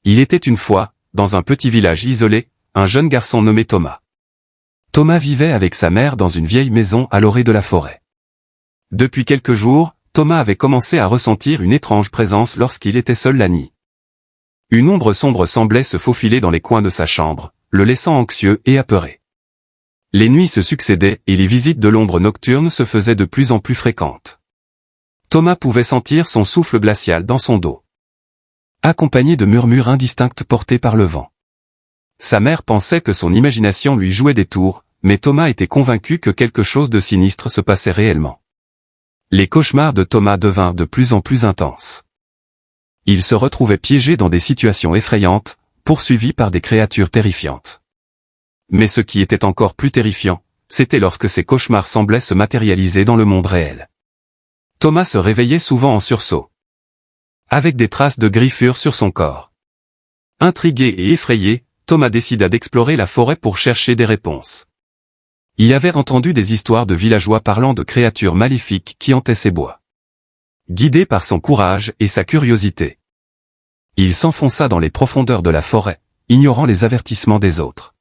Il était une fois, dans un petit village isolé, un jeune garçon nommé Thomas. Thomas vivait avec sa mère dans une vieille maison à l'orée de la forêt. Depuis quelques jours, Thomas avait commencé à ressentir une étrange présence lorsqu'il était seul la nuit. Une ombre sombre semblait se faufiler dans les coins de sa chambre, le laissant anxieux et apeuré. Les nuits se succédaient et les visites de l'ombre nocturne se faisaient de plus en plus fréquentes. Thomas pouvait sentir son souffle glacial dans son dos, accompagné de murmures indistincts portés par le vent. Sa mère pensait que son imagination lui jouait des tours, mais Thomas était convaincu que quelque chose de sinistre se passait réellement. Les cauchemars de Thomas devinrent de plus en plus intenses. Il se retrouvait piégé dans des situations effrayantes, poursuivi par des créatures terrifiantes. Mais ce qui était encore plus terrifiant, c'était lorsque ces cauchemars semblaient se matérialiser dans le monde réel. Thomas se réveillait souvent en sursaut, avec des traces de griffures sur son corps. Intrigué et effrayé, Thomas décida d'explorer la forêt pour chercher des réponses. Il avait entendu des histoires de villageois parlant de créatures maléfiques qui hantaient ces bois. Guidé par son courage et sa curiosité, il s'enfonça dans les profondeurs de la forêt, ignorant les avertissements des autres.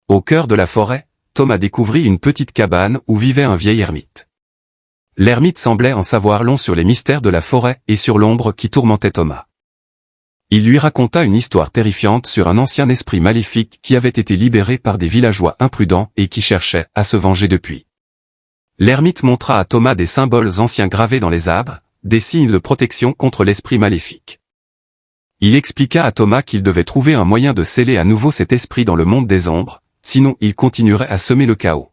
Au cœur de la forêt, Thomas découvrit une petite cabane où vivait un vieil ermite. L'ermite semblait en savoir long sur les mystères de la forêt et sur l'ombre qui tourmentait Thomas. Il lui raconta une histoire terrifiante sur un ancien esprit maléfique qui avait été libéré par des villageois imprudents et qui cherchait à se venger depuis. L'ermite montra à Thomas des symboles anciens gravés dans les arbres, des signes de protection contre l'esprit maléfique. Il expliqua à Thomas qu'il devait trouver un moyen de sceller à nouveau cet esprit dans le monde des ombres, sinon il continuerait à semer le chaos.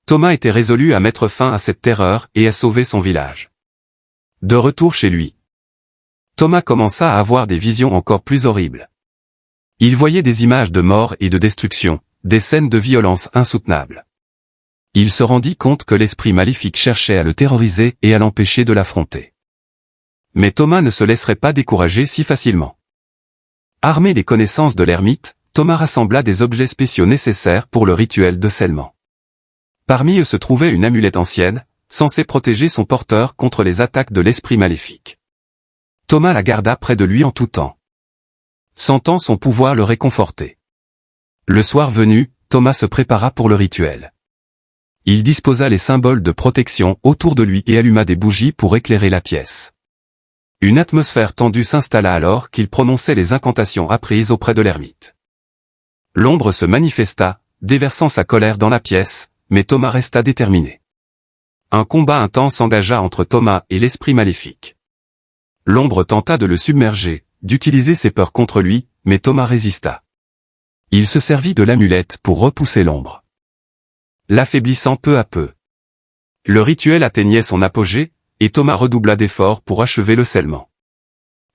Thomas était résolu à mettre fin à cette terreur et à sauver son village. De retour chez lui, Thomas commença à avoir des visions encore plus horribles. Il voyait des images de mort et de destruction, des scènes de violence insoutenables. Il se rendit compte que l'esprit maléfique cherchait à le terroriser et à l'empêcher de l'affronter. Mais Thomas ne se laisserait pas décourager si facilement. Armé des connaissances de l'ermite, Thomas rassembla des objets spéciaux nécessaires pour le rituel de scellement. Parmi eux se trouvait une amulette ancienne, censée protéger son porteur contre les attaques de l'esprit maléfique. Thomas la garda près de lui en tout temps, sentant son pouvoir le réconforter. Le soir venu, Thomas se prépara pour le rituel. Il disposa les symboles de protection autour de lui et alluma des bougies pour éclairer la pièce. Une atmosphère tendue s'installa alors qu'il prononçait les incantations apprises auprès de l'ermite. L'ombre se manifesta, déversant sa colère dans la pièce, mais Thomas resta déterminé. Un combat intense s'engagea entre Thomas et l'esprit maléfique. L'ombre tenta de le submerger, d'utiliser ses peurs contre lui, mais Thomas résista. Il se servit de l'amulette pour repousser l'ombre, l'affaiblissant peu à peu. Le rituel atteignait son apogée, et Thomas redoubla d'efforts pour achever le scellement.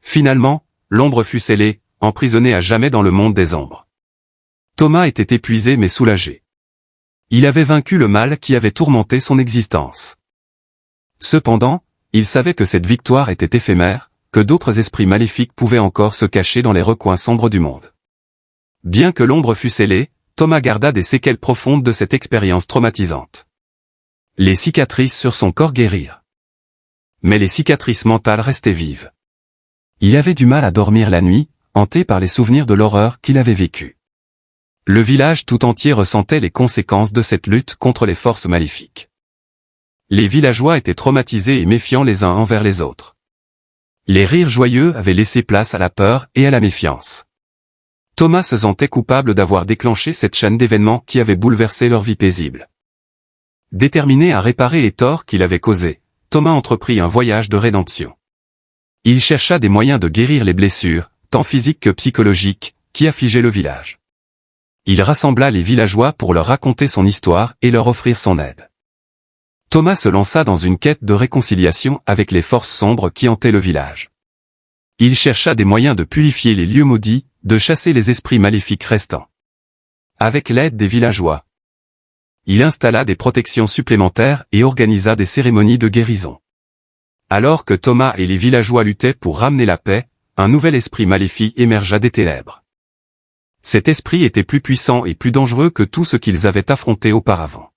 Finalement, l'ombre fut scellée, emprisonnée à jamais dans le monde des ombres. Thomas était épuisé mais soulagé. Il avait vaincu le mal qui avait tourmenté son existence. Cependant, il savait que cette victoire était éphémère, que d'autres esprits maléfiques pouvaient encore se cacher dans les recoins sombres du monde. Bien que l'ombre fût scellée, Thomas garda des séquelles profondes de cette expérience traumatisante. Les cicatrices sur son corps guérirent. Mais les cicatrices mentales restaient vives. Il avait du mal à dormir la nuit, hanté par les souvenirs de l'horreur qu'il avait vécue. Le village tout entier ressentait les conséquences de cette lutte contre les forces maléfiques. Les villageois étaient traumatisés et méfiants les uns envers les autres. Les rires joyeux avaient laissé place à la peur et à la méfiance. Thomas se sentait coupable d'avoir déclenché cette chaîne d'événements qui avait bouleversé leur vie paisible. Déterminé à réparer les torts qu'il avait causés, Thomas entreprit un voyage de rédemption. Il chercha des moyens de guérir les blessures, tant physiques que psychologiques, qui affligeaient le village. Il rassembla les villageois pour leur raconter son histoire et leur offrir son aide. Thomas se lança dans une quête de réconciliation avec les forces sombres qui hantaient le village. Il chercha des moyens de purifier les lieux maudits, de chasser les esprits maléfiques restants. Avec l'aide des villageois, il installa des protections supplémentaires et organisa des cérémonies de guérison. Alors que Thomas et les villageois luttaient pour ramener la paix, un nouvel esprit maléfique émergea des ténèbres. Cet esprit était plus puissant et plus dangereux que tout ce qu'ils avaient affronté auparavant.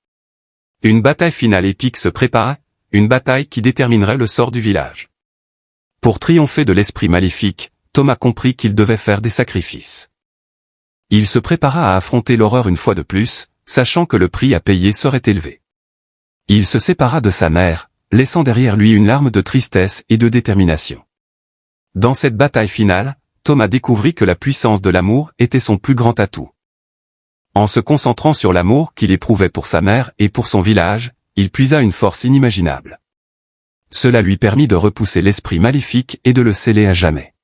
Une bataille finale épique se prépara, une bataille qui déterminerait le sort du village. Pour triompher de l'esprit maléfique, Thomas comprit qu'il devait faire des sacrifices. Il se prépara à affronter l'horreur une fois de plus, sachant que le prix à payer serait élevé. Il se sépara de sa mère, laissant derrière lui une larme de tristesse et de détermination. Dans cette bataille finale, Thomas découvrit que la puissance de l'amour était son plus grand atout. En se concentrant sur l'amour qu'il éprouvait pour sa mère et pour son village, il puisa une force inimaginable. Cela lui permit de repousser l'esprit maléfique et de le sceller à jamais.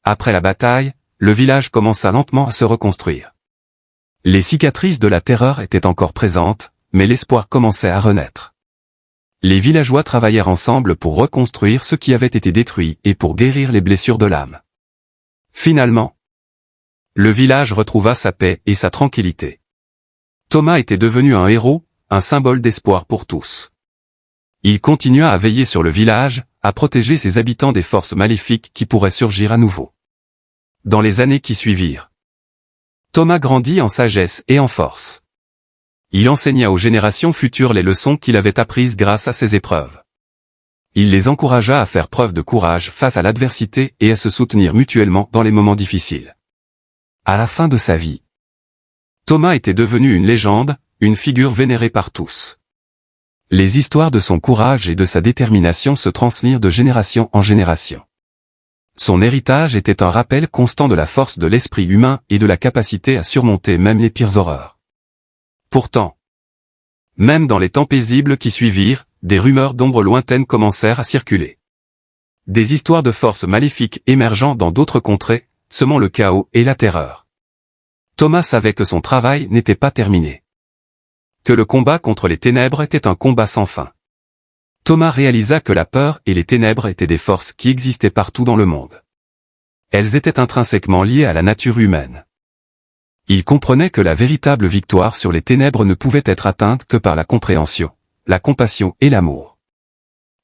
Après la bataille, le village commença lentement à se reconstruire. Les cicatrices de la terreur étaient encore présentes, mais l'espoir commençait à renaître. Les villageois travaillèrent ensemble pour reconstruire ce qui avait été détruit et pour guérir les blessures de l'âme. Finalement, le village retrouva sa paix et sa tranquillité. Thomas était devenu un héros, un symbole d'espoir pour tous. Il continua à veiller sur le village, à protéger ses habitants des forces maléfiques qui pourraient surgir à nouveau. Dans les années qui suivirent, Thomas grandit en sagesse et en force. Il enseigna aux générations futures les leçons qu'il avait apprises grâce à ses épreuves. Il les encouragea à faire preuve de courage face à l'adversité et à se soutenir mutuellement dans les moments difficiles. À la fin de sa vie, Thomas était devenu une légende, une figure vénérée par tous. Les histoires de son courage et de sa détermination se transmirent de génération en génération. Son héritage était un rappel constant de la force de l'esprit humain et de la capacité à surmonter même les pires horreurs. Pourtant, même dans les temps paisibles qui suivirent, des rumeurs d'ombres lointaines commencèrent à circuler. Des histoires de forces maléfiques émergeant dans d'autres contrées, semant le chaos et la terreur. Thomas savait que son travail n'était pas terminé. Que le combat contre les ténèbres était un combat sans fin. Thomas réalisa que la peur et les ténèbres étaient des forces qui existaient partout dans le monde. Elles étaient intrinsèquement liées à la nature humaine. Il comprenait que la véritable victoire sur les ténèbres ne pouvait être atteinte que par la compréhension, la compassion et l'amour.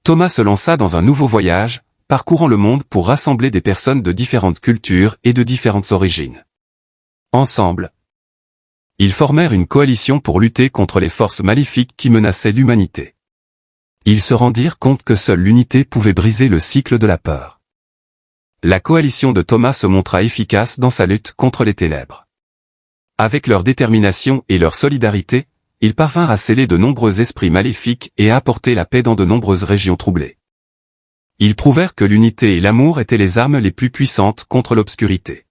Thomas se lança dans un nouveau voyage, parcourant le monde pour rassembler des personnes de différentes cultures et de différentes origines. Ensemble, ils formèrent une coalition pour lutter contre les forces maléfiques qui menaçaient l'humanité. Ils se rendirent compte que seule l'unité pouvait briser le cycle de la peur. La coalition de Thomas se montra efficace dans sa lutte contre les ténèbres. Avec leur détermination et leur solidarité, ils parvinrent à sceller de nombreux esprits maléfiques et à apporter la paix dans de nombreuses régions troublées. Ils prouvèrent que l'unité et l'amour étaient les armes les plus puissantes contre l'obscurité.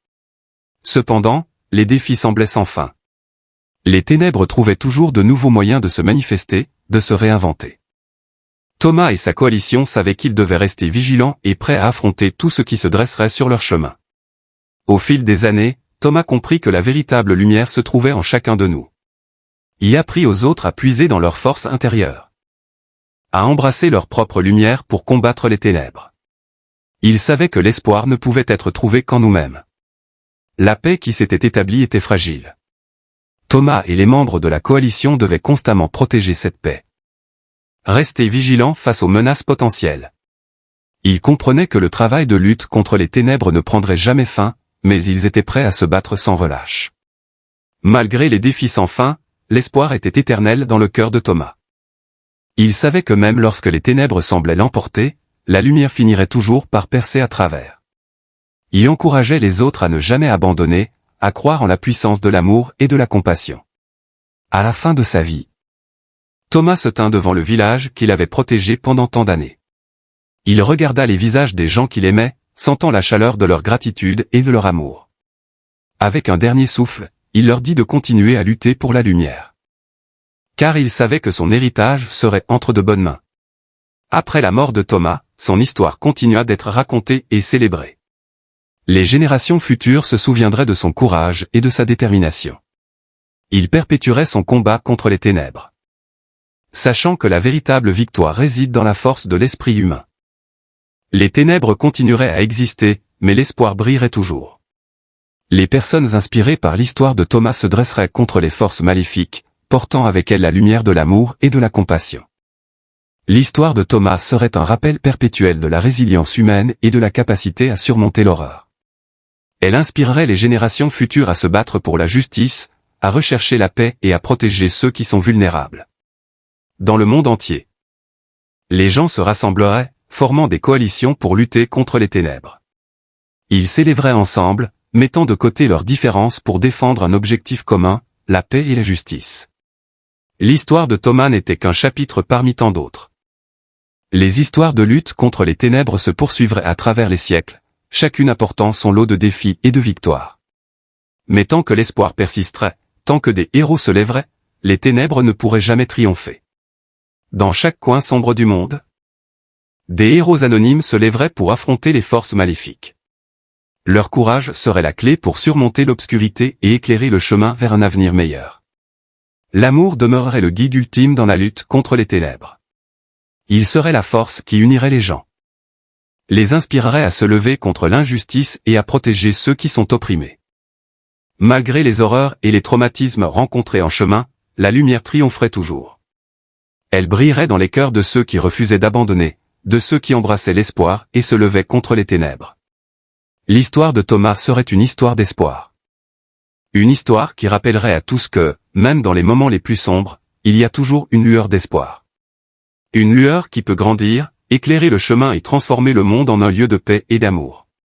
Cependant, les défis semblaient sans fin. Les ténèbres trouvaient toujours de nouveaux moyens de se manifester, de se réinventer. Thomas et sa coalition savaient qu'ils devaient rester vigilants et prêts à affronter tout ce qui se dresserait sur leur chemin. Au fil des années, Thomas comprit que la véritable lumière se trouvait en chacun de nous. Il apprit aux autres à puiser dans leur force intérieure, à embrasser leur propre lumière pour combattre les ténèbres. Il savait que l'espoir ne pouvait être trouvé qu'en nous-mêmes. La paix qui s'était établie était fragile. Thomas et les membres de la coalition devaient constamment protéger cette paix. Rester vigilants face aux menaces potentielles. Ils comprenaient que le travail de lutte contre les ténèbres ne prendrait jamais fin, mais ils étaient prêts à se battre sans relâche. Malgré les défis sans fin, l'espoir était éternel dans le cœur de Thomas. Il savait que même lorsque les ténèbres semblaient l'emporter, la lumière finirait toujours par percer à travers. Il encourageait les autres à ne jamais abandonner, à croire en la puissance de l'amour et de la compassion. À la fin de sa vie, Thomas se tint devant le village qu'il avait protégé pendant tant d'années. Il regarda les visages des gens qu'il aimait, sentant la chaleur de leur gratitude et de leur amour. Avec un dernier souffle, il leur dit de continuer à lutter pour la lumière. Car il savait que son héritage serait entre de bonnes mains. Après la mort de Thomas, son histoire continua d'être racontée et célébrée. Les générations futures se souviendraient de son courage et de sa détermination. Il perpétuerait son combat contre les ténèbres, sachant que la véritable victoire réside dans la force de l'esprit humain. Les ténèbres continueraient à exister, mais l'espoir brillerait toujours. Les personnes inspirées par l'histoire de Thomas se dresseraient contre les forces maléfiques, portant avec elles la lumière de l'amour et de la compassion. L'histoire de Thomas serait un rappel perpétuel de la résilience humaine et de la capacité à surmonter l'horreur. Elle inspirerait les générations futures à se battre pour la justice, à rechercher la paix et à protéger ceux qui sont vulnérables. Dans le monde entier, les gens se rassembleraient, formant des coalitions pour lutter contre les ténèbres. Ils s'élèveraient ensemble, mettant de côté leurs différences pour défendre un objectif commun, la paix et la justice. L'histoire de Thomas n'était qu'un chapitre parmi tant d'autres. Les histoires de lutte contre les ténèbres se poursuivraient à travers les siècles, chacune apportant son lot de défis et de victoires. Mais tant que l'espoir persisterait, tant que des héros se lèveraient, les ténèbres ne pourraient jamais triompher. Dans chaque coin sombre du monde, des héros anonymes se lèveraient pour affronter les forces maléfiques. Leur courage serait la clé pour surmonter l'obscurité et éclairer le chemin vers un avenir meilleur. L'amour demeurerait le guide ultime dans la lutte contre les ténèbres. Il serait la force qui unirait les gens. Les inspirerait à se lever contre l'injustice et à protéger ceux qui sont opprimés. Malgré les horreurs et les traumatismes rencontrés en chemin, la lumière triompherait toujours. Elle brillerait dans les cœurs de ceux qui refusaient d'abandonner, de ceux qui embrassaient l'espoir et se levaient contre les ténèbres. L'histoire de Thomas serait une histoire d'espoir. Une histoire qui rappellerait à tous que, même dans les moments les plus sombres, il y a toujours une lueur d'espoir. Une lueur qui peut grandir, éclairer le chemin et transformer le monde en un lieu de paix et d'amour.